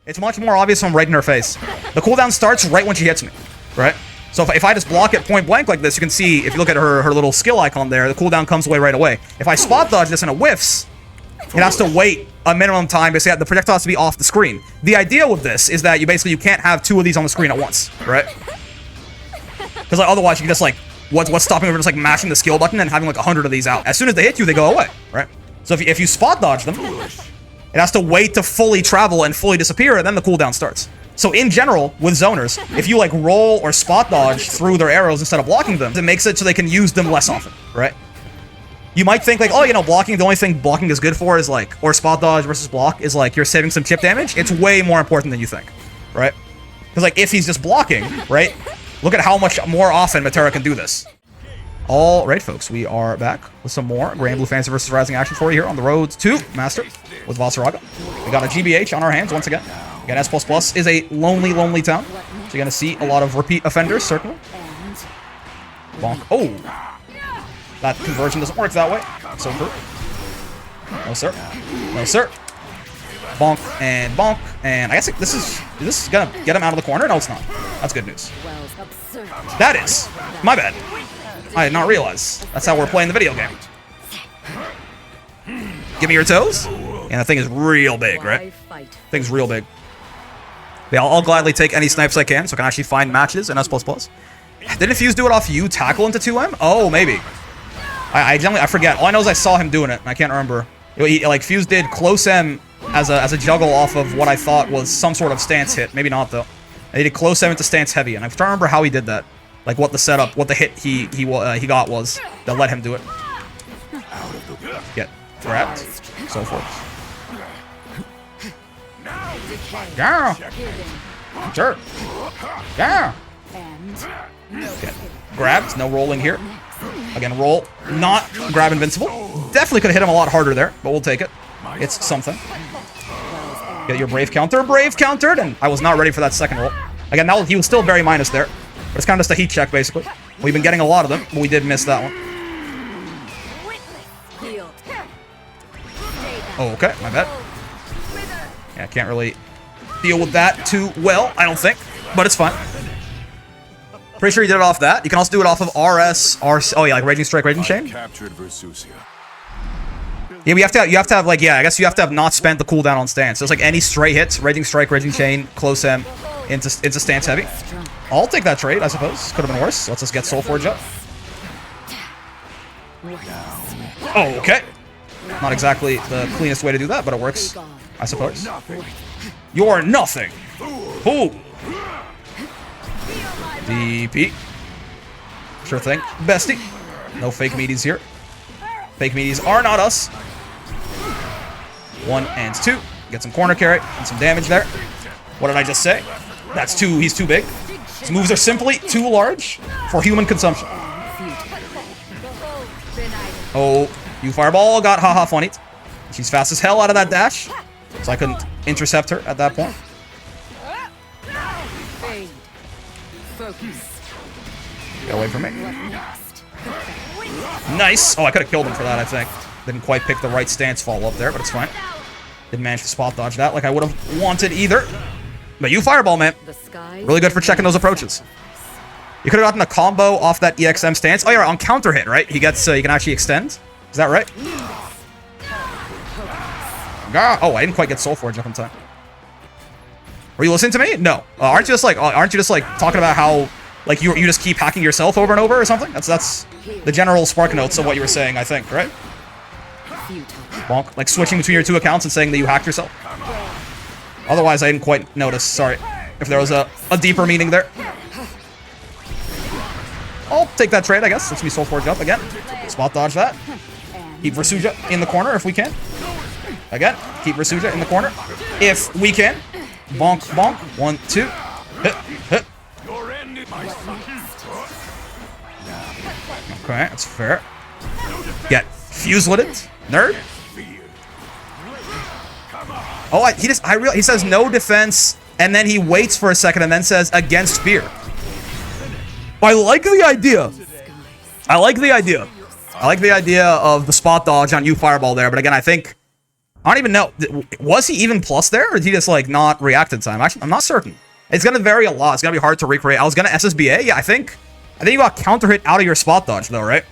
It's much more obvious when I'm right in her face. The cooldown starts right when she hits me, right? So if I just block it point blank like this, you can see, if you look at her little skill icon there, the cooldown comes away right away. If I spot dodge this and it whiffs, it has to wait a minimum time. Basically, the projectile has to be off the screen. The idea with this is that you can't have 2 of these on the screen at once, right? Because like, otherwise you can just like, what's stopping you from just like mashing the skill button and having like 100 of these out? As soon as they hit you, they go away, right? So if you spot dodge them, it has to wait to fully travel and fully disappear, and then the cooldown starts. So in general, with zoners, if you like roll or spot dodge through their arrows instead of blocking them, it makes it so they can use them less often, right? You might think like, oh, you know, blocking, the only thing blocking is good for is like, or spot dodge versus block is like, you're saving some chip damage. It's way more important than you think, right? Because like, if he's just blocking, right? Look at how much more often Matera can do this. All right, folks, we are back with some more Granblue Fantasy vs. Rising action for you here on the road to Master with Vaseraga. We got a GBH on our hands once again. Again, S++ is a lonely, lonely town. So you're going to see a lot of repeat offenders, certainly. Bonk. Oh! That conversion doesn't work that way. So true. No, sir. No, sir. Bonk and bonk. And I guess this is going to get him out of the corner. No, it's not. That's good news. That is. My bad. I did not realize. That's how we're playing the video game. Give me your toes. And that thing is real big, right? Thing's real big. Yeah, I'll gladly take any snipes I can, so I can actually find matches in S++. Didn't Fuse do it off you tackle into 2M? Oh, maybe. I forget. All I know is I saw him doing it. I can't remember. Like Fuse did close M as a juggle off of what I thought was some sort of stance hit. Maybe not though. And he did close M into stance heavy, and I'm trying to remember how he did that. Like what the setup, what the hit he got was that let him do it. Get grabbed, so forth. Yeah. Sure. Yeah. Get grabbed. No rolling here. Again, roll. Not grab invincible. Definitely could have hit him a lot harder there, but we'll take it. It's something. Get your brave counter. Brave countered, and I was not ready for that second roll. Again, now he was still very minus there. But it's kind of just a heat check, basically. We've been getting a lot of them, but we did miss that one. Oh, okay, my bad. Yeah, can't really deal with that too well, I don't think. But it's fine. Pretty sure you did it off that. You can also do it off of RS, oh yeah, like Raging Strike, Raging Chain. Yeah, you have to have like, yeah, I guess you have to have not spent the cooldown on stance. So it's like any straight hits, Raging Strike, Raging Chain, close M, into stance heavy. I'll take that trade, I suppose. Could have been worse. Let's just get Soulforge up. Oh, okay. Not exactly the cleanest way to do that, but it works, I suppose. You're nothing. Ooh. DP. Sure thing. Bestie. No fake meaties here. Fake meaties are not us. 1 and 2. Get some corner carry and some damage there. What did I just say? That's too, he's too big. His moves are simply too large for human consumption. Oh, you fireball got haha funny. She's fast as hell out of that dash, so I couldn't intercept her at that point. Get away from me. Nice. Oh, I could have killed him for that, I think. Didn't quite pick the right stance follow-up there, but it's fine. Didn't manage to spot dodge that like I would have wanted either. But you fireball, man. Really good for checking those approaches. You could have gotten a combo off that EXM stance. Oh, yeah, on counter hit, right? He gets, you can actually extend. Is that right? Oh, I didn't quite get Soulforge up in time. Were you listening to me? No. Aren't you just like talking about how like you just keep hacking yourself over and over or something? That's the general spark notes of what you were saying, I think, right? Bonk. Like switching between your 2 accounts and saying that you hacked yourself. Otherwise, I didn't quite notice. Sorry. If there was a deeper meaning there. I'll take that trade, I guess. Let's be Soulforge up again. Spot dodge that. Keep Versuja in the corner if we can. Again, keep Versuja in the corner if we can. Bonk, bonk. 1, 2. Hit, hit. Okay, that's fair. Get fuse-litted, nerd. Oh, he says no defense, and then he waits for a second and then says against fear. I like the idea. I like the idea. I like the idea of the spot dodge on you fireball there, but again, I think I don't even know. Was he even plus there, or did he just, like, not react in time? Actually, I'm not certain. It's gonna vary a lot. It's gonna be hard to recreate. I was gonna SSBA. Yeah, I think you got counter hit out of your spot dodge, though, right?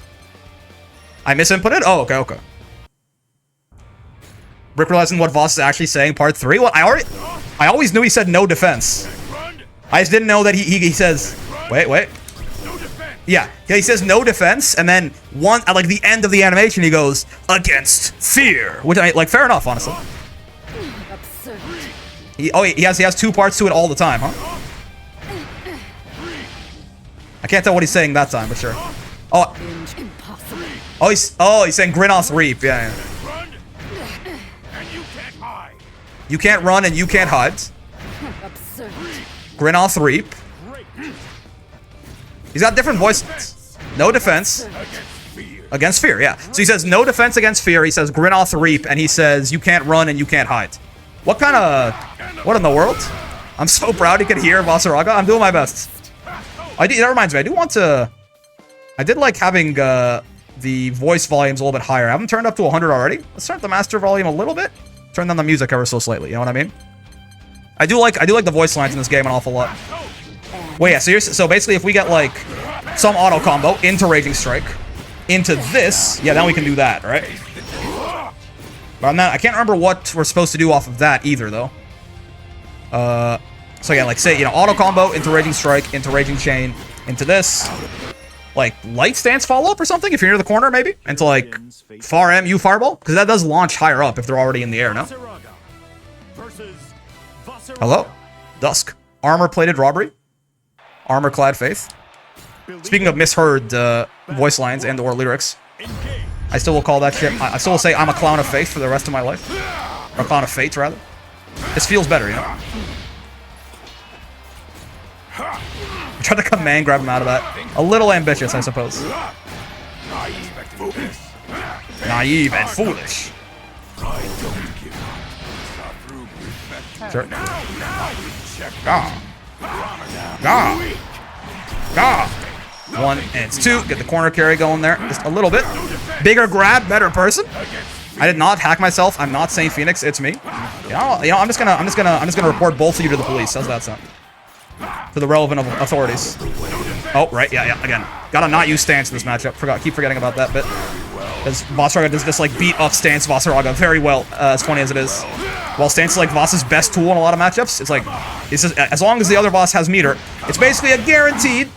I misinputted? Oh, okay, okay. Rick realizing what Voss is actually saying, part 3? Well, I always knew he said no defense. I just didn't know that he says... Wait. Yeah, he says no defense, and then at like the end of the animation, he goes, against fear. Which, like, fair enough, honestly. He has 2 parts to it all the time, huh? I can't tell what he's saying that time, but sure. He's saying Grinoth Reap, yeah. You can't run and you can't hide. Grinoth Reap. He's got different voices. No defense. Against fear, yeah. So he says no defense against fear. He says Grinoth Reap, and he says you can't run and you can't hide. What in the world? I'm so proud he could hear Vaseraga. I'm doing my best. That reminds me, I did like having the voice volumes a little bit higher. I haven't turned up to 100 already. Let's turn up the master volume a little bit. Turn down the music ever so slightly, you know what I mean? I do like the voice lines in this game an awful lot. Well, yeah, so basically if we get, like, some auto combo into Raging Strike, into this, yeah, then we can do that, right? But I can't remember what we're supposed to do off of that either, though. So yeah, like, say, you know, auto combo into Raging Strike, into Raging Chain, into this. Like, light stance follow-up or something, if you're near the corner, maybe? Into, like, far M, U fireball? Because that does launch higher up if they're already in the air, no? Hello? Dusk. Armor-plated robbery? Armor-clad faith? Speaking of misheard voice lines and or lyrics, I still will call that shit... I still will say I'm a clown of faith for the rest of my life. Or a clown of fate, rather. This feels better, you know? I tried to command grab him out of that. A little ambitious, I suppose. Naive and foolish. Sure. One and it's 2. Get the corner carry going there. Just a little bit. Bigger grab, better person. I did not hack myself. I'm not Saint Phoenix. It's me. You know, I'm just gonna report both of you to the police. How's that sound? To the relevant authorities. Oh, right, yeah, again. Gotta not use stance in this matchup. Keep forgetting about that bit. Because Vaseraga does this, like, beat up stance Vaseraga very well, as funny as it is. While stance is, like, Voss's best tool in a lot of matchups, it's like, it's just, as long as the other boss has meter, it's basically a guaranteed,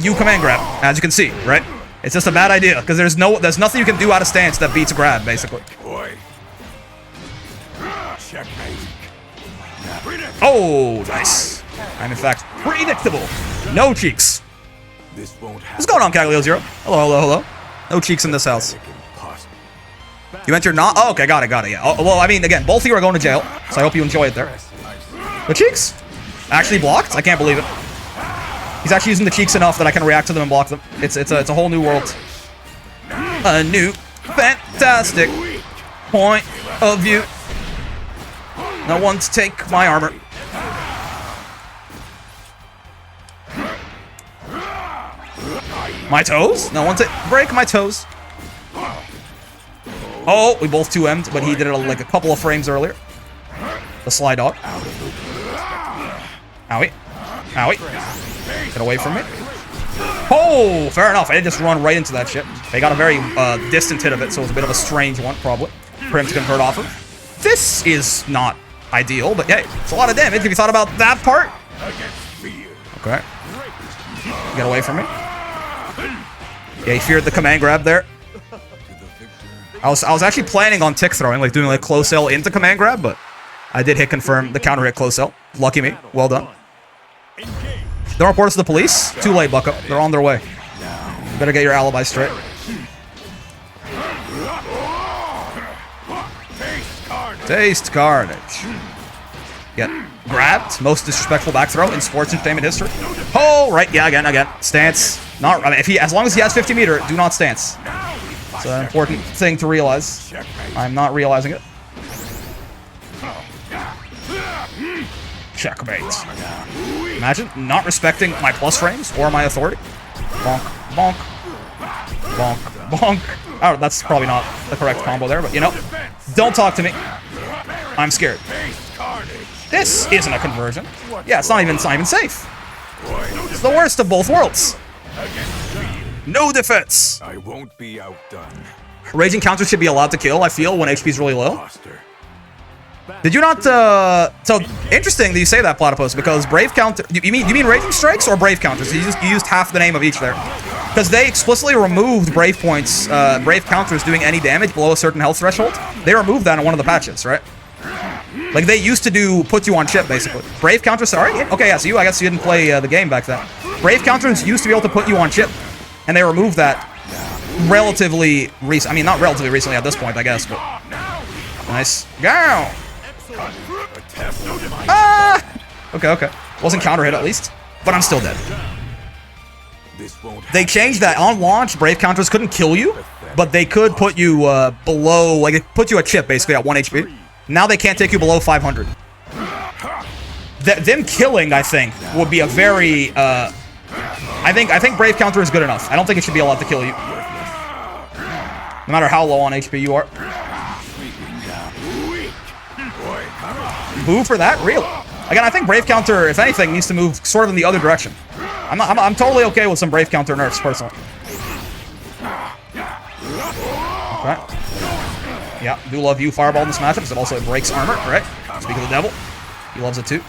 U command grab, as you can see, right? It's just a bad idea, because there's nothing you can do out of stance that beats a grab, basically. Oh, nice. I'm, in fact, predictable. No cheeks. What's going on, Caglio Zero? Hello. No cheeks in this house. You entered not? Oh, okay, got it, yeah. Oh, well, I mean, again, both of you are going to jail, so I hope you enjoy it there. The cheeks? Actually blocked? I can't believe it. He's actually using the cheeks enough that I can react to them and block them. It's a whole new world. A new, fantastic point of view. No one to take my armor. My toes? No one to break my toes. Oh, we both 2M'd, but he did it like a couple of frames earlier. The sly dog. Owie. Get away from me. Oh, fair enough. I did just run right into that shit. They got a very distant hit of it, so it was a bit of a strange one, probably, for him to convert off of. This is not ideal, but hey, it's a lot of damage if you thought about that part. Okay. Get away from me. Yeah, he feared the command grab there. I was actually planning on tick throwing, like doing like close L into command grab, but I did hit confirm the counter hit close L. Lucky me. Well done. Don't report us to the police. Too late, Bucko. They're on their way. Better get your alibi straight. Taste carnage. Get grabbed. Most disrespectful back throw in sports entertainment history. Oh, right. Yeah, again. Stance. Not. I mean, as long as he has 50 meter, do not stance. It's an important thing to realize. I'm not realizing it. Checkmate. Imagine not respecting my plus frames or my authority. Bonk, bonk, bonk, bonk. Oh, that's probably not the correct combo there, but you know, Don't talk to me. I'm scared. This isn't a conversion. Yeah, it's not even safe. It's the worst of both worlds. No defense. I won't be outdone. Raging counters should be allowed to kill, I feel, when HP is really low. Did you not, so, interesting that you say that, Platypus, because Brave counter, you mean Raging Strikes or Brave counters? You used half the name of each there. Because they explicitly removed Brave points, Brave counters doing any damage below a certain health threshold. They removed that in one of the patches, right? Like, they used to put you on chip, basically. Brave counters, sorry? Okay, yeah, so I guess you didn't play the game back then. Brave counters used to be able to put you on chip, and they removed that relatively recently. I mean, not relatively recently at this point, I guess, but... Nice. Go! Ah! Okay. Wasn't counter hit at least, but I'm still dead. They changed that. On launch, Brave counters couldn't kill you, but they could put you below, like, it put you a chip, basically, at 1 HP. Now they can't take you below 500. Them killing, I think, would be a very, I think Brave counter is good enough. I don't think it should be allowed to kill you. No matter how low on HP you are. Boo for that? Really? Again, I think Brave counter, if anything, needs to move sort of in the other direction. I'm totally okay with some Brave counter nerfs, personally. Okay. Yeah, do love you Fireball in this matchup, because it also breaks armor, right? Speak of the devil. He loves it too.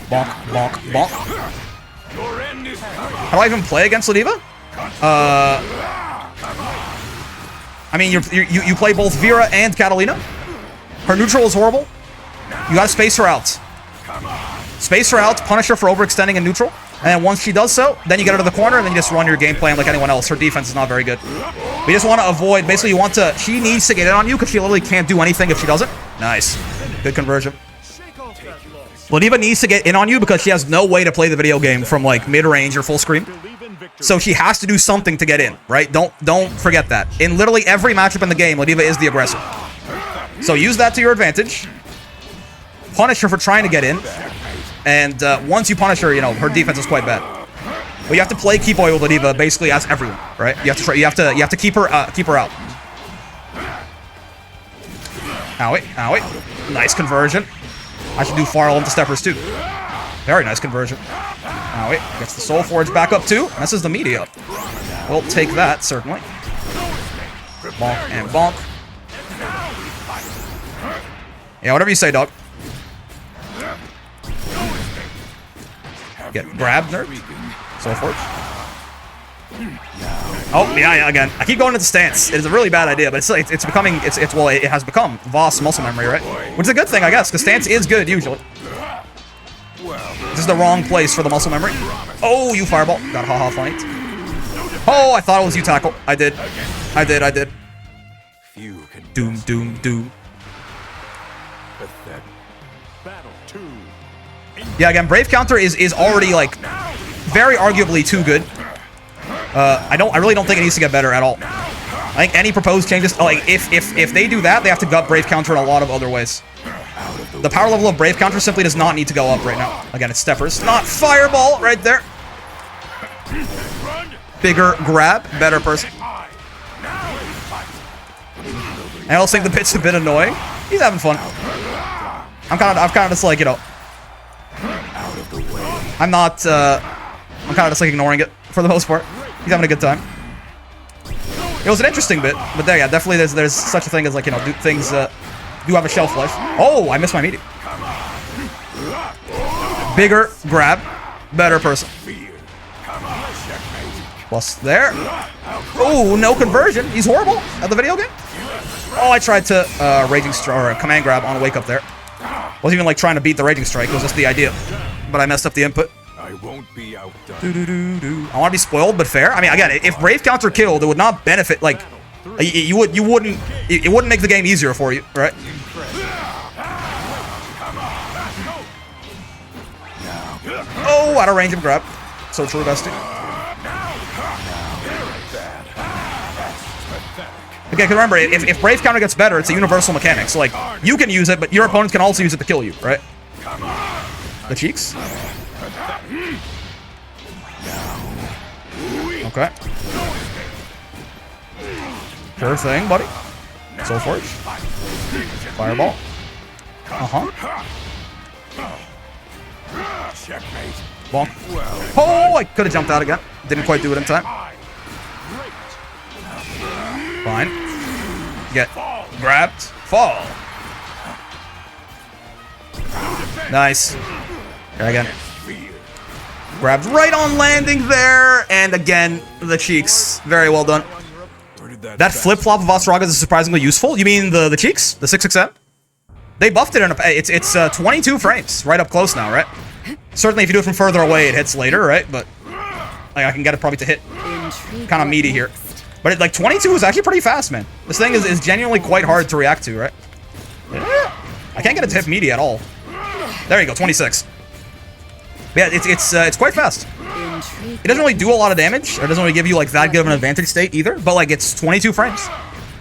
Bonk, bonk, bonk. How do I even play against Ladiva? I mean, you play both Vera and Catalina. Her neutral is horrible. You gotta space her out. Space her out, punish her for overextending in neutral. And then once she does so, then you get her to the corner, and then you just run your game plan like anyone else. Her defense is not very good. We just want to avoid, basically you want to, she needs to get in on you because she literally can't do anything if she doesn't. Nice. Good conversion. Ladiva needs to get in on you because she has no way to play the video game from like mid-range or full screen. So she has to do something to get in, right? Don't forget that. In literally every matchup in the game, Ladiva is the aggressor. So use that to your advantage. Punish her for trying to get in. And once you punish her, you know, her defense is quite bad. But you have to play Keep Oil with Ladiva basically as everyone, right? You have to try, you have to keep her out. Owie, owie. Nice conversion. I should do far into steppers too. Very nice conversion. Owie. Gets the Soul Forge back up too. This is the media up. We'll take that, certainly. Bonk and bonk. Yeah, whatever you say, dog. Get grabbed, nerd. Soul Forge. Oh, yeah, again. I keep going into the stance. It is a really bad idea, but it's becoming, well, it has become Voss muscle memory, right? Which is a good thing, I guess, because stance is good, usually. This is the wrong place for the muscle memory. Oh, you Fireball. Got haha flanked. Oh, I thought it was you tackle. I did. Doom, doom, doom. Yeah, again, Brave counter is already, like, very arguably too good. I really don't think it needs to get better at all. I think any proposed changes, like, if they do that, they have to gut Brave counter in a lot of other ways. The power level of Brave counter simply does not need to go up right now. Again, it's steppers, not Fireball right there. Bigger grab, better person. I also think the pit's a bit annoying. He's having fun. I'm kind of just like, you know, I'm kind of just like ignoring it for the most part. He's having a good time. It was an interesting bit, but there, yeah, definitely there's such a thing as, like, you know, things do have a shelf life. Oh, I missed my meeting. Bigger grab, better person. Plus there. Oh, no conversion. He's horrible at the video game. Oh, I tried to Raging Strike or command grab on a wake up there. Wasn't even like trying to beat the Raging Strike. It was just the idea, but I messed up the input. I won't be outdone. I want to be spoiled, but fair. I mean, again, if Brave counter killed, it would not benefit. Like, it wouldn't make the game easier for you, right? Oh, out of range of grab. So true, bestie. Okay, because remember, if Brave counter gets better, it's a universal mechanic. So, like, you can use it, but your opponents can also use it to kill you, right? The cheeks. Okay. Sure thing, buddy. Soul Forge. Fireball. Checkmate. Bonk. Oh, I could have jumped out again. Didn't quite do it in time. Fine. Get grabbed. Fall. Nice. Here again. Grabbed right on landing there. And again, the cheeks. Very well done. That flip-flop of Vaseraga is surprisingly useful. You mean the cheeks? The 6XM? They buffed it in a... It's 22 frames. Right up close now, right? Certainly if you do it from further away, it hits later, right? But like, I can get it probably to hit kind of meaty here. But like 22 is actually pretty fast, man. This thing is genuinely quite hard to react to, right? Yeah. I can't get it to hit meaty at all. There you go, 26. Yeah, it's quite fast. It doesn't really do a lot of damage, or it doesn't really give you like that good of an advantage state either. But like it's 22 frames,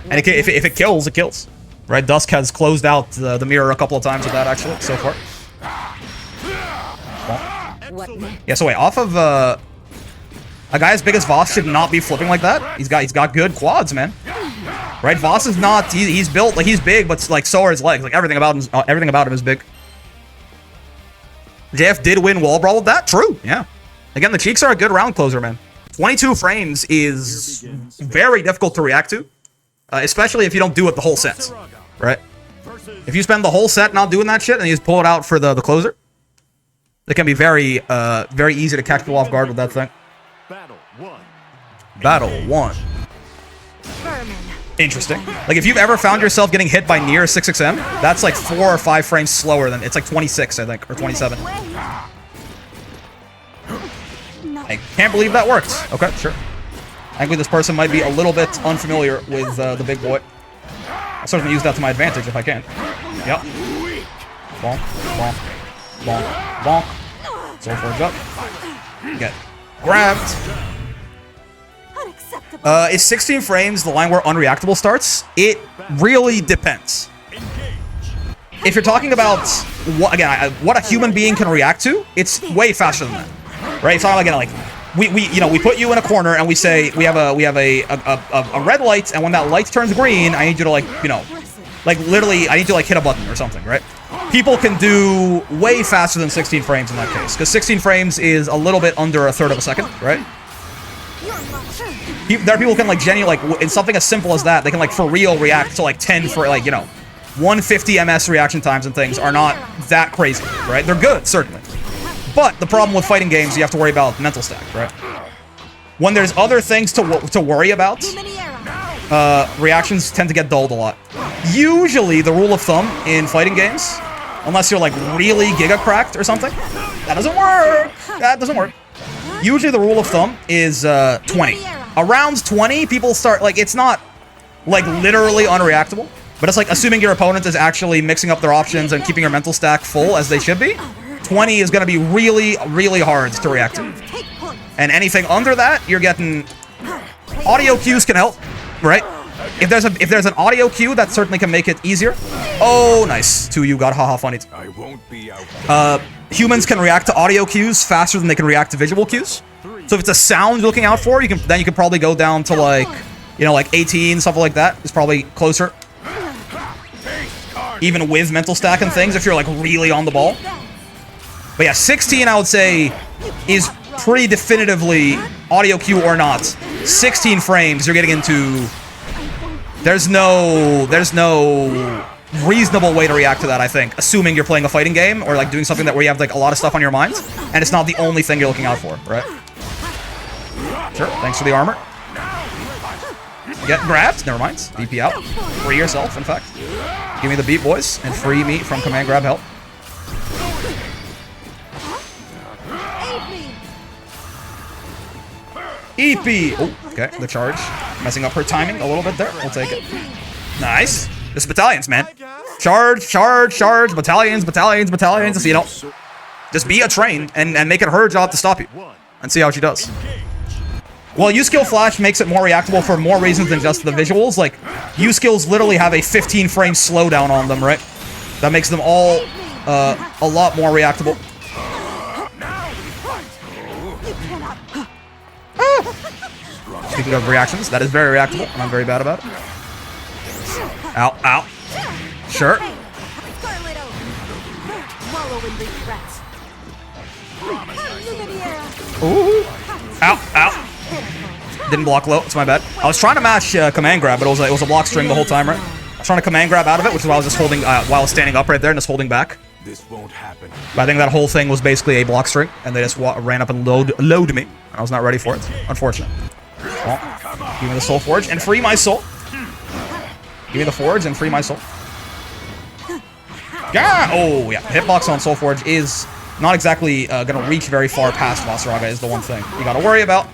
and if it kills, it kills. Right? Dusk has closed out the mirror a couple of times with that actually so far. Yeah. So wait, off of a guy as big as Voss should not be flipping like that. He's got good quads, man. Right? Voss is not. He's built like he's big, but like so are his legs. Like everything about him is big. JF did win Wall Brawl with that. True. Yeah. Again, the cheeks are a good round closer, man. 22 frames is very difficult to react to, especially if you don't do it the whole set, right? If you spend the whole set not doing that shit and you just pull it out for the closer, it can be very easy to catch people off guard with that thing. Battle 1. Interesting. Like, if you've ever found yourself getting hit by near 6XM, that's like 4 or 5 frames slower than... It's like 26, I think, or 27. I can't believe that worked. Okay, sure. I think this person might be a little bit unfamiliar with the big boy. I'm certainly use that to my advantage if I can. Yep. Bonk, bonk, bonk, bonk. Soul Forge up. Get grabbed. Is 16 frames the line where unreactable starts? It really depends. If you're talking about what a human being can react to, it's way faster than that. Right? It's not like we put you in a corner and we say we have a red light, and when that light turns green, I need you to literally I need you to hit a button or something, right? People can do way faster than 16 frames in that case, because 16 frames is a little bit under a third of a second, right? There are people who can genuinely in something as simple as that, they can for real react to 10 for 150 ms reaction times and things are not that crazy, right? They're good, certainly. But the problem with fighting games, you have to worry about mental stack, right? When there's other things to worry about, reactions tend to get dulled a lot. Usually, the rule of thumb in fighting games, unless you're really giga cracked or something, that doesn't work. That doesn't work. Usually, the rule of thumb is 20. Around 20, people start it's not literally unreactable, but it's assuming your opponent is actually mixing up their options and keeping your mental stack full as they should be. 20 is going to be really, really hard to react to. And anything under that, you're getting... Audio cues can help, right? If there's an audio cue, that certainly can make it easier. Oh, nice. 2U got haha funny. I won't be out. Humans can react to audio cues faster than they can react to visual cues. So if it's a sound you're looking out for, you can probably go down to 18, something like that. Is probably closer. Even with mental stack and things, if you're really on the ball. But yeah, 16 I would say is pretty definitively audio cue or not. 16 frames you're getting into. There's no reasonable way to react to that, I think, assuming you're playing a fighting game or doing something where you have a lot of stuff on your mind and it's not the only thing you're looking out for, right? Sure, thanks for the armor. Get grabbed, never mind. DP out. Free yourself, in fact. Give me the beat, boys, and free me from command grab help. EP! Oh, okay, the charge. Messing up her timing a little bit there. We'll take it. Nice. This is battalions, man. Charge, charge, charge. Battalions, battalions, battalions. So, just be a train and make it her job to stop you. And see how she does. Well, U-Skill Flash makes it more reactable for more reasons than just the visuals. U-Skills literally have a 15 frame slowdown on them, right? That makes them all a lot more reactable. Speaking of reactions, that is very reactable, and I'm very bad about it. Ow, ow. Sure. Ooh. Ow, ow. Didn't block low. It's my bad. I was trying to mash command grab, but it was a block string the whole time, right? I was trying to command grab out of it, which is why I was just holding, while I was standing up right there and just holding back. This won't happen. But I think that whole thing was basically a block string, and they just ran up and load me, and I was not ready for it. Unfortunate. Well, give me the soul forge and free my soul. Give me the forge and free my soul. Yeah! Oh, yeah. Hitbox on soul forge is not exactly going to reach very far past Vaseraga is the one thing you got to worry about.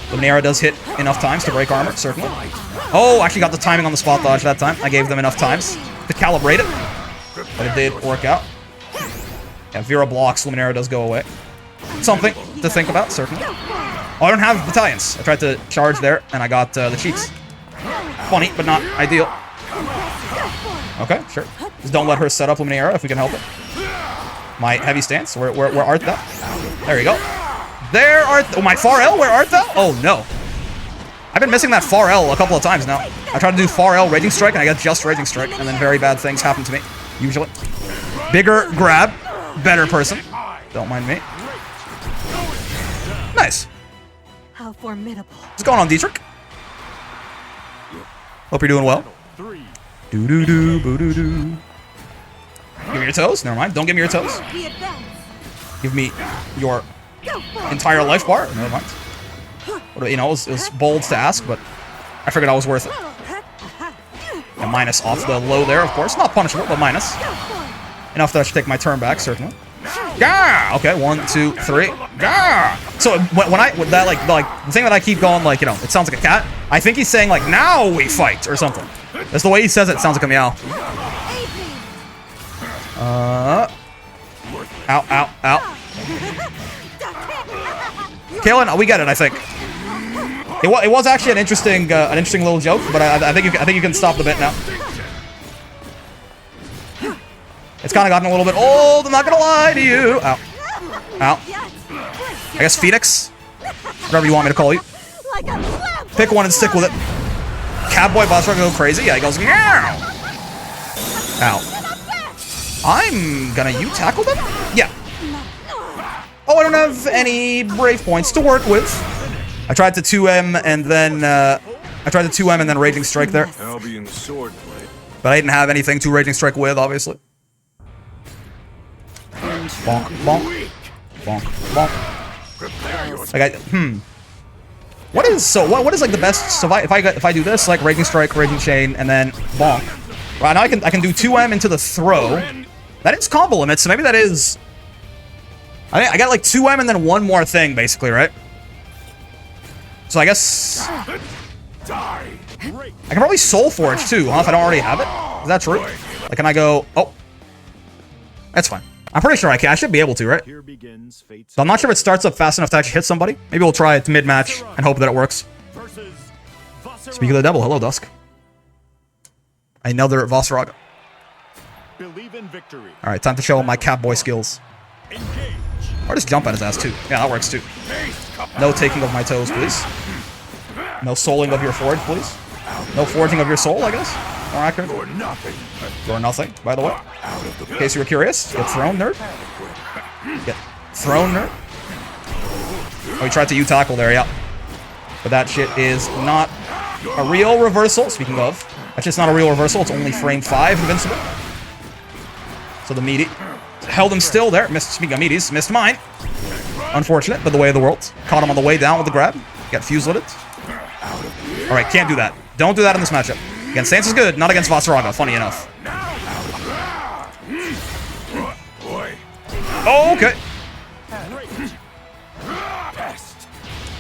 Luminera does hit enough times to break armor, certainly. Oh, actually got the timing on the spot dodge that time. I gave them enough times to calibrate it, but it did work out. Yeah, Vera blocks, Luminera does go away. Something to think about, certainly. Oh, I don't have battalions. I tried to charge there, and I got the cheats. Funny, but not ideal. Okay, sure. Just don't let her set up Luminera if we can help it. My heavy stance. Where art thou? There you go. There art. Oh, my far L. Where art thou? Oh no. I've been missing that far L a couple of times now. I tried to do far L Raging Strike and I got just Raging Strike, and then very bad things happen to me. Usually. Bigger grab. Better person. Don't mind me. Nice. How formidable. What's going on, Dietrich? Hope you're doing well. Do do do boo do do. Give me your toes. Never mind. Don't give me your toes. Give me your entire life bar. Never mind. You know, it was bold to ask, but I figured I was worth it. And minus off the low there, of course. Not punishable, but minus. Enough that I should take my turn back, certainly. Yeah. Okay. 1, 2, 3. Yeah. So when I that like the thing that I keep going, like, you know, it sounds like a cat. I think he's saying like, now we fight or something. That's the way he says it. Sounds like a meow. Ow, ow, ow. Kaylin, we get it, I think. It was actually an interesting little joke, but I think you can stop the bit now. It's kind of gotten a little bit old. I'm not gonna lie to you. Ow, ow. I guess Phoenix, whatever you want me to call you. Pick one and stick with it. Catboy Vaseraga go crazy. Yeah, he goes meow. Ow. I'm gonna tackle them? Yeah. Oh, I don't have any brave points to work with. I tried to 2M and then Raging Strike there. I'll be in the sword plate. But I didn't have anything to Raging Strike with, obviously. Bonk, bonk. Bonk, bonk. Like what is like the best, so if I do this, like Raging Strike, Raging Chain, and then bonk. Right now I can do 2M into the throw. That is combo limit, so maybe that is... I got like 2M and then one more thing, basically, right? So I guess... I can probably Soul Forge, too, huh? If I don't already have it. Is that true? Like, can I go... Oh. That's fine. I'm pretty sure I can. I should be able to, right? So I'm not sure if it starts up fast enough to actually hit somebody. Maybe we'll try it mid-match and hope that it works. Speak of the devil. Hello, Dusk. Another Vaseraga. Alright, time to show my Catboy skills. Or just jump at his ass, too. Yeah, that works, too. No taking of my toes, please. No souling of your forge, please. No forging of your soul, I guess. More accurate. You're nothing, by the way. In case you were curious. Get thrown, nerd. Get thrown, nerd. Oh, he tried to U-tackle there, yeah. But that shit is not a real reversal. Speaking of, that's just not a real reversal. It's only frame 5 invincible. So the meaty held him still there. Missed, speaking of meaties, missed mine. Unfortunate, but the way of the world. Caught him on the way down with the grab. Got fuse lit it. Alright, can't do that. Don't do that in this matchup. Against Stance is good, not against Vaseraga, funny enough. Oh, okay.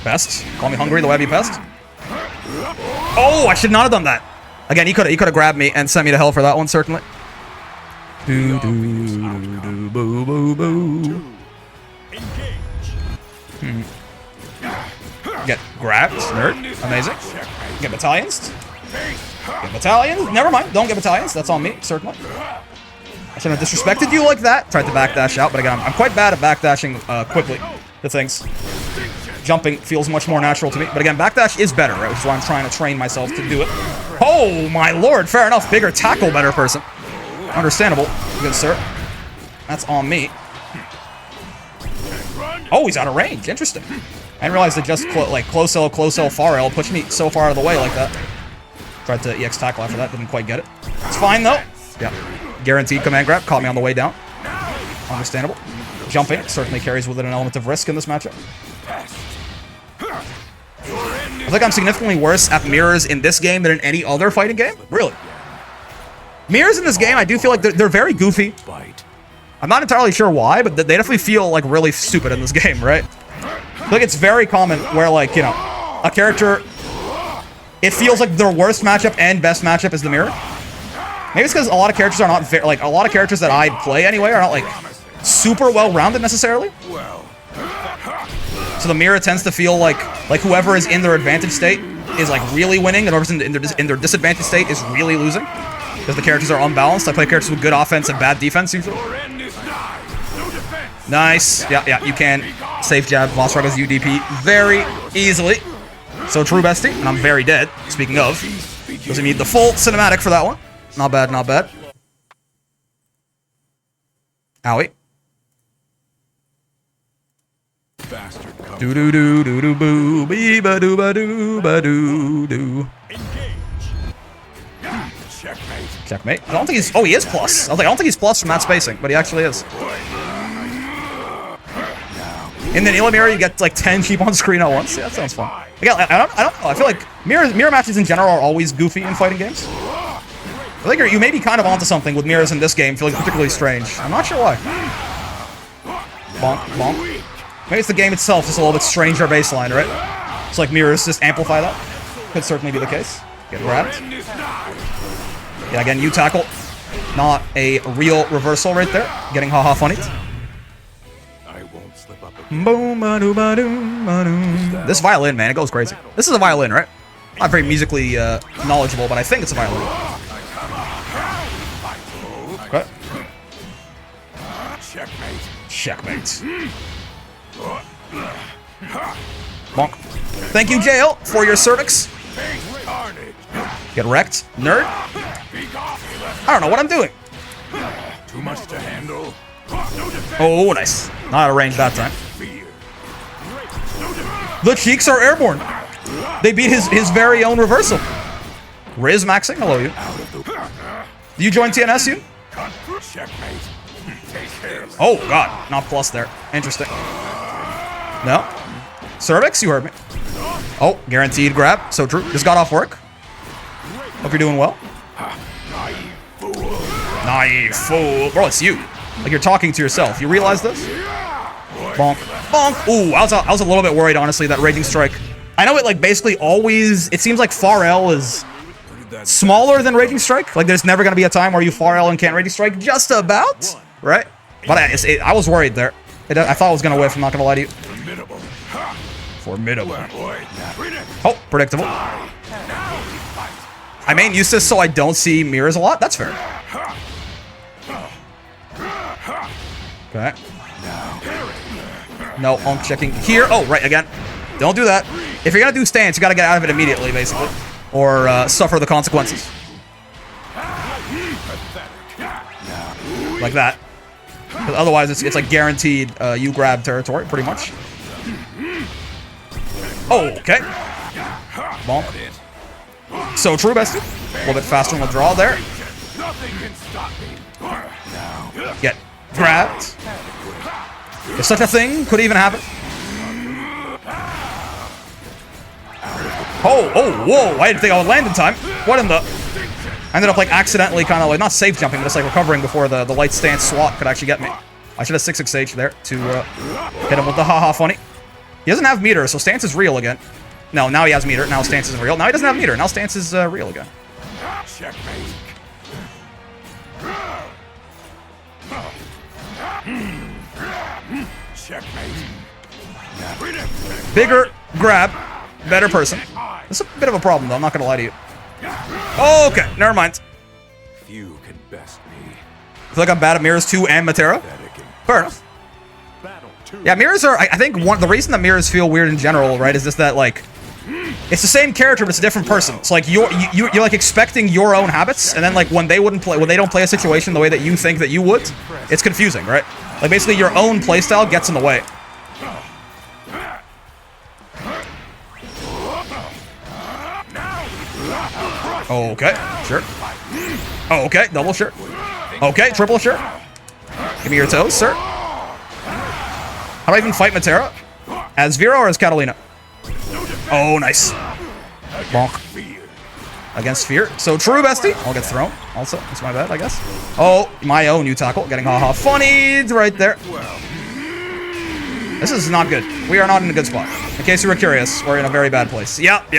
Pest. Call me hungry the way I be pest. Oh, I should not have done that. Again, he could have grabbed me and sent me to hell for that one, certainly. Do do do boo boo boo. Get grabbed, nerd. Amazing. Get battalions. Get battalions. Never mind. Don't get battalions. That's on me, certainly. I shouldn't have disrespected you like that. Tried to backdash out, but again, I'm quite bad at backdashing quickly to things. jumping feels much more natural to me. But again, backdash is better, right? Which is why I'm trying to train myself to do it. Oh, my lord. Fair enough. Bigger tackle, better person. Understandable. Good, sir. That's on me. Oh, he's out of range. Interesting. I didn't realize that just close L, far L pushed me so far out of the way like that. Tried to EX tackle after that. Didn't quite get it. It's fine, though. Yeah. Guaranteed command grab. Caught me on the way down. Understandable. Jumping certainly carries with it an element of risk in this matchup. I feel like I'm significantly worse at mirrors in this game than in any other fighting game. Really. Mirrors in this game, I do feel like they're very goofy. I'm not entirely sure why, but they definitely feel like really stupid in this game, right? I feel like it's very common where, like, you know, a character, it feels like their worst matchup and best matchup is the mirror. Maybe it's because a lot of characters are not like a lot of characters that I play anyway are not like super well-rounded necessarily. So the mirror tends to feel like whoever is in their advantage state is like really winning, and whoever's in their disadvantage state is really losing because the characters are unbalanced. I play characters with good offense and bad defense usually. Nice. Yeah, you can safe jab Vasaraga's UDP very easily. So true, bestie. And I'm very dead. Speaking of, doesn't need the full cinematic for that one. Not bad, not bad. Owie. Do do do do do boo bee ba do ba do ba do do. Checkmate. I don't think he's. Oh, he is plus. I was like, I don't think he's plus from that spacing, but he actually is. In the Illimira, you get like 10 sheep on screen at once. Yeah, that sounds fun. Again, I don't know. I feel like mirror matches in general are always goofy in fighting games. I think you may be kind of onto something with mirrors in this game, feeling particularly strange. I'm not sure why. Bonk, bonk. Maybe it's the game itself, just a little bit stranger baseline, right? It's like mirrors just amplify that. Could certainly be the case. Get grabbed. Yeah, again, you tackle. Not a real reversal right there. Getting haha funny. This violin, man, it goes crazy. This is a violin, right? Not very musically knowledgeable, but I think it's a violin. Okay. Checkmate. Bonk. Thank you, Jail, for your cervix. Get wrecked, nerd. I don't know what I'm doing. Too much to handle. Oh, nice. Not out of range that time. The cheeks are airborne. They beat his very own reversal. Riz maxing, hello you. Do you join TNS, you? Oh, God. Not plus there. Interesting. No. Cervix, you heard me. Oh, guaranteed grab. So true. Just got off work. Hope you're doing well. Naive fool. Bro, it's you. Like you're talking to yourself. You realize this? Bonk. Bonk. Ooh, I was a little bit worried, honestly, that Raging Strike. I know it, like, basically always... It seems like Far L is smaller than Raging Strike. Like, there's never going to be a time where you Far L and can't Raging Strike. Just about. Right? But I was worried there. I thought I was going to whiff. I'm not going to lie to you. Formidable. Oh, predictable. I main Eustace so I don't see mirrors a lot. That's fair. Okay. No, unk checking here. Oh, right, again. Don't do that. If you're going to do stance, you got to get out of it immediately, basically. Or suffer the consequences. Like that. Because otherwise, it's like guaranteed you grab territory, pretty much. Oh, okay. Bonk. So true, bestie. A little bit faster on the draw there. Get grabbed. If such a thing could even happen. Oh, whoa. I didn't think I would land in time. What in the... I ended up, like, accidentally kind of, like, not safe jumping, but just, like, recovering before the light stance swat could actually get me. I should have 6-6H there to hit him with the haha funny. He doesn't have meter, so stance is real again. No, now he has meter. Now stance is real. Now he doesn't have meter. Now stance is real again. Checkmate. Checkmate. Bigger grab. Better person. This is a bit of a problem, though. I'm not going to lie to you. Okay, never mind. Few can best me. I feel like I'm bad at mirrors 2 and Matera. Fair enough. Battle 2. Yeah, mirrors are, I think the reason that mirrors feel weird in general, right, is just that, like, it's the same character, but it's a different person. It's like you're like expecting your own habits, and then like when they don't play a situation the way that you think that you would, it's confusing, right? Like basically your own playstyle gets in the way. Okay, sure. Okay, double sure. Okay, triple sure. Give me your toes, sir. How do I even fight Matera? As Vera or as Catalina? Oh, nice. Bonk. Against Fear. So true, bestie. I'll get thrown. Also, it's my bad, I guess. Oh, my own, you tackle. Getting haha funny right there. This is not good. We are not in a good spot. In case you were curious, we're in a very bad place. Yep.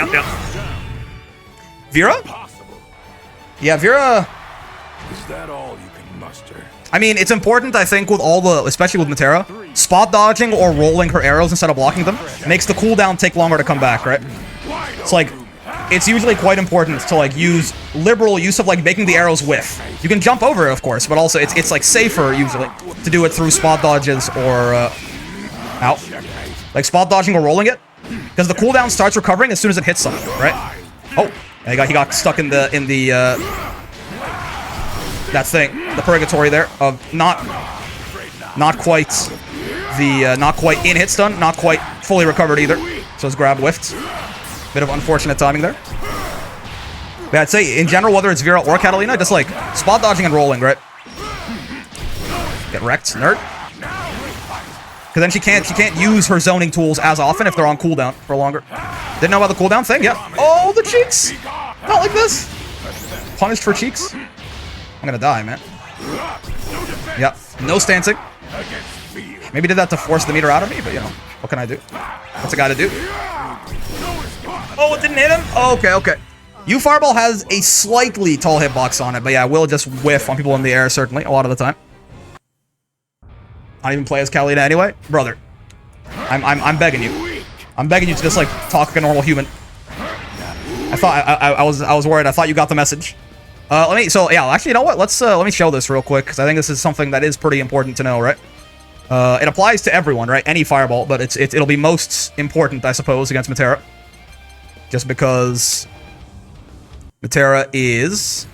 Vera? Yeah, Vera. Is that all you can muster? I mean, it's important, I think, with all the, especially with Matera, spot dodging or rolling her arrows instead of blocking them makes the cooldown take longer to come back, right? It's like, it's usually quite important to like use liberal use of like making the arrows whiff. You can jump over it, of course, but also it's like safer usually to do it through spot dodges or like spot dodging or rolling it, because the cooldown starts recovering as soon as it hits something, right? Oh, he got stuck in the that thing, the purgatory there of not quite in hit stun, not quite fully recovered either. So his grab whiffed. Bit of unfortunate timing there. But I'd say in general, whether it's Vera or Catalina, just like spot dodging and rolling, right? Get wrecked, nerd. Because then she can't use her zoning tools as often if they're on cooldown for longer. Didn't know about the cooldown thing? Yeah. Oh, the cheeks! Not like this. Punished for cheeks. I'm gonna die, man. Yep. No stancing. Maybe did that to force the meter out of me, but you know, what can I do? What's a guy to do? Oh, it didn't hit him? Oh, okay. U-Fireball has a slightly tall hitbox on it, but yeah, it will just whiff on people in the air, certainly, a lot of the time. I don't even play as Catalina anyway. Brother, I'm begging you. I'm begging you to just, like, talk like a normal human. I was worried. I thought you got the message. So yeah, actually, you know what? Let me show this real quick, because I think this is something that is pretty important to know, right? It applies to everyone, right? Any fireball, but it'll be most important, I suppose, against Matera. Just because Matera is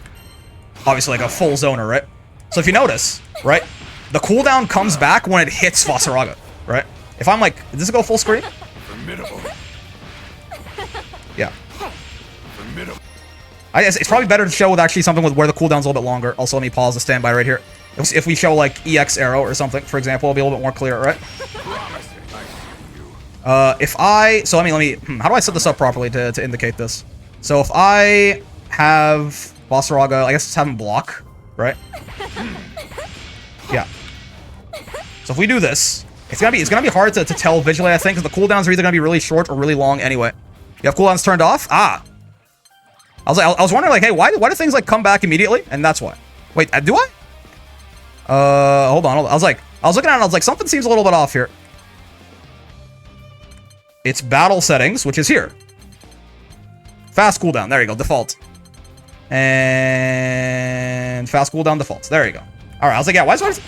obviously like a full zoner, right? So if you notice, right, the cooldown comes back when it hits Vaseraga, right? If I'm like, does this go full screen? Formidable. Yeah. Formidable. I guess it's probably better to show with actually something with where the cooldown's a little bit longer. Also, let me pause the standby right here. If we show like EX arrow or something, for example, it'll be a little bit more clear, right? So let me, how do I set this up properly to indicate this? So if I have Vaseraga, I guess just have him block, right? Yeah. So if we do this, it's gonna be hard to tell visually, I think, because the cooldowns are either gonna be really short or really long anyway. You have cooldowns turned off? Ah! I was wondering, like, hey, why do things, like, come back immediately? And that's why. Wait, do I? Hold on. I was looking at it, I was like, something seems a little bit off here. It's battle settings, which is here. Fast cooldown. There you go. Default. And fast cooldown defaults. There you go. All right. I was like, yeah. Why is it?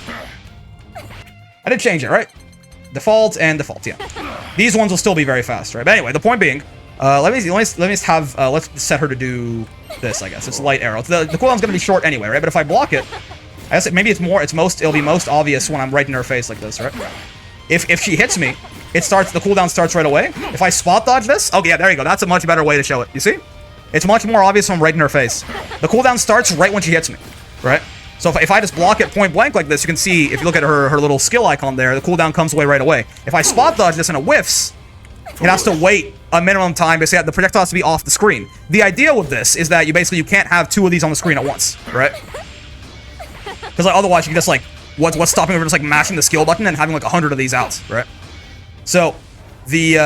I did change it, right? Default and default. Yeah. These ones will still be very fast, right? But anyway, the point being, let me just have let's set her to do this. I guess it's light arrow. The cooldown's gonna be short anyway, right? But if I block it, I guess maybe it'll be most obvious when I'm right in her face like this, right? If she hits me, the cooldown starts right away. If I spot dodge this, oh yeah, there you go. That's a much better way to show it. You see? It's much more obvious when I'm right in her face. The cooldown starts right when she hits me, right? So if I just block it point blank like this, you can see, if you look at her little skill icon there, the cooldown comes away right away. If I spot dodge this and it whiffs, it has to wait a minimum time. Basically, the projectile has to be off the screen. The idea with this is that you can't have two of these on the screen at once, right? Because like, otherwise you can just like, what's stopping me from just like mashing the skill button and having like 100 of these out, right? So the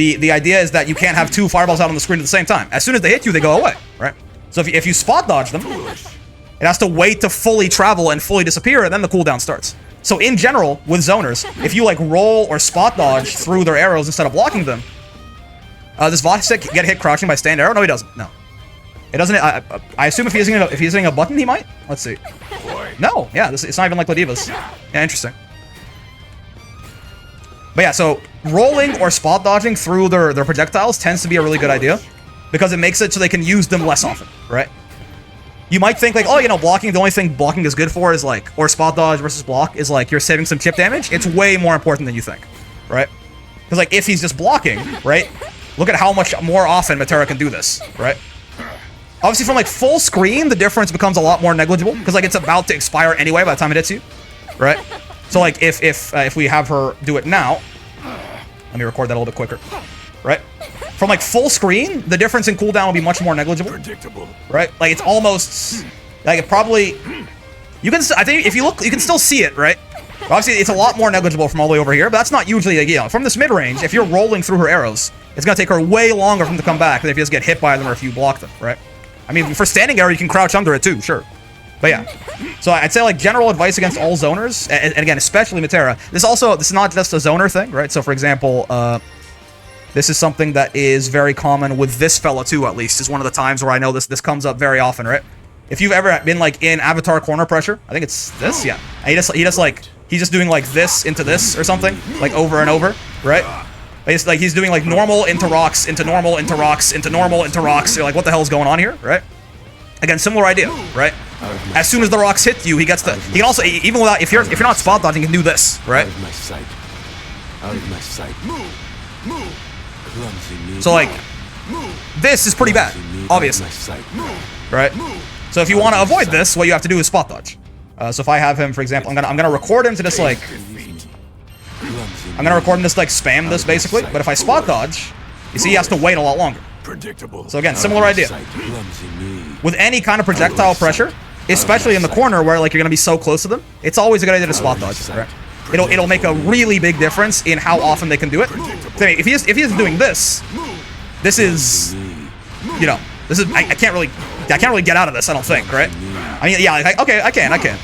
idea is that you can't have two fireballs out on the screen at the same time. As soon as they hit you, they go away, right? So if you spot dodge them, it has to wait to fully travel and fully disappear, and then the cooldown starts. So in general, with zoners, if you like roll or spot dodge through their arrows instead of blocking them, does Vaseraga get hit crouching by stand arrow? No, he doesn't. No, it doesn't. I assume if he's using a button, he might. Let's see. No, yeah, it's not even like Ladiva's. Yeah, interesting. But yeah, so rolling or spot dodging through their projectiles tends to be a really good idea because it makes it so they can use them less often, right? You might think like, oh, you know, blocking, the only thing blocking is good for is like, or spot dodge versus block is like you're saving some chip damage. It's way more important than you think, right? Because like if he's just blocking, right? Look at how much more often Metera can do this, right? Obviously from like full screen, the difference becomes a lot more negligible because like it's about to expire anyway by the time it hits you, right? So like if we have her do it now, let me record that a little bit quicker, right? From like full screen, the difference in cooldown will be much more negligible. Predictable. Right? Like it's almost like it probably you can. I think if you look, you can still see it, right? Obviously, it's a lot more negligible from all the way over here, but that's not usually like, you know, from this mid range. If you're rolling through her arrows, it's gonna take her way longer for them to come back than if you just get hit by them or if you block them, right? I mean, for standing arrow, you can crouch under it too, sure. But yeah, so I'd say like general advice against all zoners, and again, especially Metera. This is not just a zoner thing, right? So for example, this is something that is very common with this fella too, at least, is one of the times where I know this comes up very often, right? If you've ever been like in Avatar corner pressure, I think it's this, yeah. And he's just doing like this into this or something, like over and over, right? He's doing like normal into rocks, into normal, into rocks, into normal, into rocks. You're like, what the hell is going on here, right? Again, similar idea, right? As soon as the rocks hit you, he can also, even without, if you're not spot dodging, he can do this, right? Out of my sight. Out of my sight. Move. So like, this is pretty bad, obviously, right? So if you want to avoid this, what you have to do is spot dodge. So if I have him, for example, I'm gonna record him to just like, spam this basically. But if I spot dodge, you see he has to wait a lot longer. Predictable. So again, similar idea. With any kind of projectile pressure, especially in the corner where like you're gonna be so close to them, it's always a good idea to spot dodge, right? It'll make a really big difference in how often they can do it. So if he is doing this, this is, you know, this is I can't really get out of this. I don't think, right? I mean, yeah, like, okay, I can.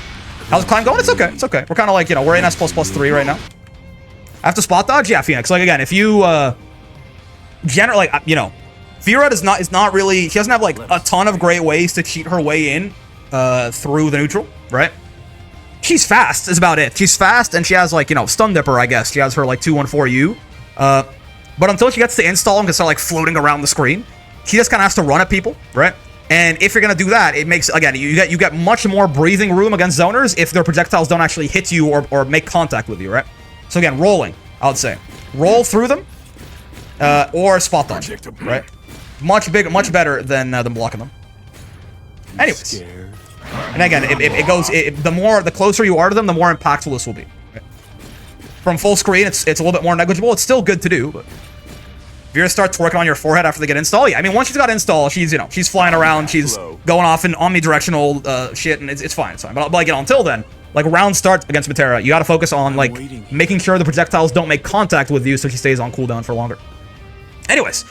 How's the climb going? It's okay. We're kind of like, you know, we're in S++3 right now. I have to spot dodge, yeah, Phoenix. Like again, if you generally, like, you know, Vera is not really, she doesn't have like a ton of great ways to cheat her way in through the neutral, right? She's fast is about it. She's fast and she has like, you know, stun dipper, I guess. She has her like 214U. But until she gets to install and can start like floating around the screen, she just kind of has to run at people, right? And if you're gonna do that, it makes, again, you get much more breathing room against zoners if their projectiles don't actually hit you or make contact with you, right? So again, rolling, I would say, roll through them or spot dodge, right? Much better than blocking them. Anyways. And again, the closer you are to them, the more impactful this will be. Right? From full screen, it's a little bit more negligible. It's still good to do, but if you're gonna start twerking on your forehead after they get install, yeah. I mean, once she's got install, she's, you know, she's flying around, she's going off in omnidirectional shit, and it's fine, it's fine. But like, you know, until then, like round start against Metera, you gotta focus on like making sure the projectiles don't make contact with you, so she stays on cooldown for longer. Anyways,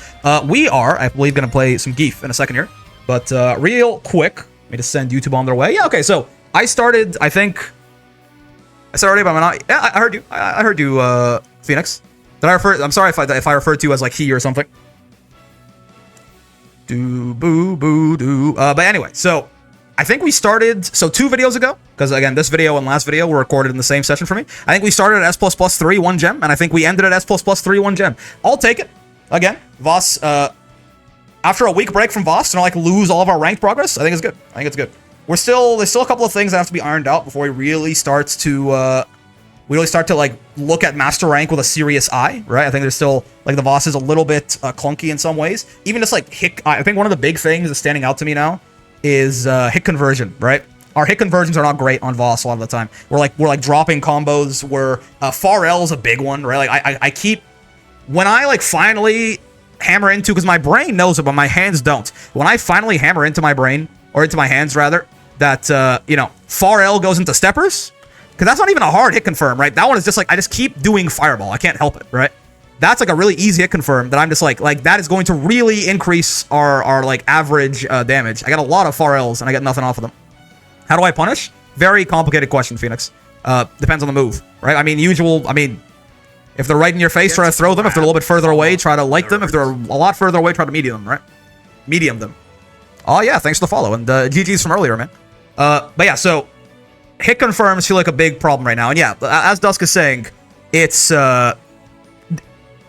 we are, I believe, gonna play some Geef in a second here, but real quick. Let me just send YouTube on their way. Yeah, okay, so I started, I think... I started, but I'm not... Yeah, I heard you. I heard you, Phoenix. Did I refer... I'm sorry if I referred to you as, like, he or something. But anyway, so... I think we started... So, 2 videos ago, because, again, this video and last video were recorded in the same session for me. I think we started at S++3, 1 gem, and I think we ended at S++3, 1 gem. I'll take it. Again, Voss... After a week break from Voss, to like lose all of our ranked progress, I think it's good. There's still a couple of things that have to be ironed out before we really start to like look at master rank with a serious eye, right? I think there's still like the Voss is a little bit clunky in some ways. Even just like hit, I think one of the big things that's standing out to me now is hit conversion, right? Our hit conversions are not great on Voss a lot of the time. We're like dropping combos. Where far L is a big one, right? Like I keep when I like finally hammer into, because my brain knows it, but my hands don't. When I finally hammer into my brain, or into my hands rather, that, you know, far L goes into steppers, because that's not even a hard hit confirm, right? That one is just like, I just keep doing fireball. I can't help it, right? That's like a really easy hit confirm that I'm just like that is going to really increase our like average damage. I got a lot of far L's and I get nothing off of them. How do I punish? Very complicated question, Phoenix. Depends on the move, right? I mean, if they're right in your face, try to throw them. If they're a little bit further away, try to light them. If they're a lot further away, try to medium them, right? Medium them. Oh, yeah, thanks for the follow. And GG's from earlier, man. But yeah, so hit confirms feel like a big problem right now. And yeah, as Dusk is saying, it's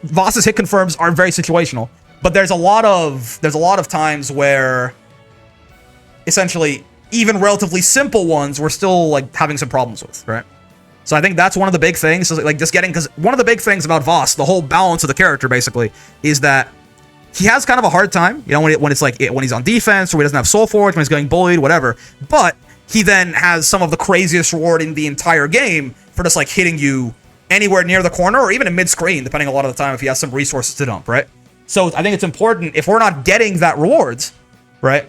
Voss's hit confirms are very situational, but there's a lot of times where essentially even relatively simple ones we're still like having some problems with, right? So I think that's one of the big things, so like just getting, because one of the big things about Voss, the whole balance of the character basically, is that he has kind of a hard time, you know, when it's like when he's on defense or he doesn't have soul forge, when he's getting bullied, whatever. But he then has some of the craziest reward in the entire game for just like hitting you anywhere near the corner or even in mid-screen, depending a lot of the time if he has some resources to dump, right? So I think it's important, if we're not getting that rewards, right,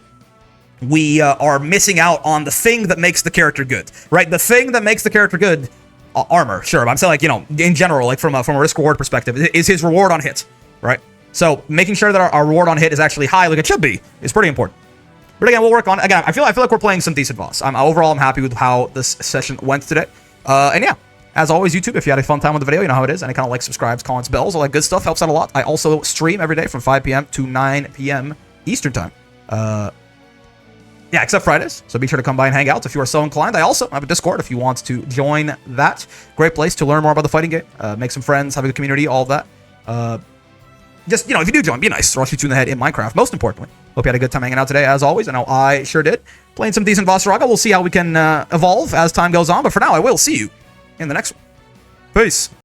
we are missing out on the thing that makes the character good, right? The thing that makes the character good, armor, sure, but I'm saying like, you know, in general, like from a risk-reward perspective, is his reward on hit, right? So making sure that our reward on hit is actually high, like it should be, is pretty important. But again, we'll work on it. Again, I feel like we're playing some decent Voss. Overall, I'm happy with how this session went today. And yeah, as always, YouTube, if you had a fun time with the video, you know how it is. Any kind of like, subscribes, comments, bells, all that good stuff helps out a lot. I also stream every day from 5 p.m. to 9 p.m. Eastern time. Yeah, except Fridays. So be sure to come by and hang out if you are so inclined. I also have a Discord if you want to join that. Great place to learn more about the fighting game, make some friends, have a good community, all of that. Just, you know, if you do join, be nice, or I'll shoot you in the head in Minecraft, most importantly. Hope you had a good time hanging out today, as always. I know I sure did. Playing some decent Vaseraga. We'll see how we can evolve as time goes on. But for now, I will see you in the next one. Peace.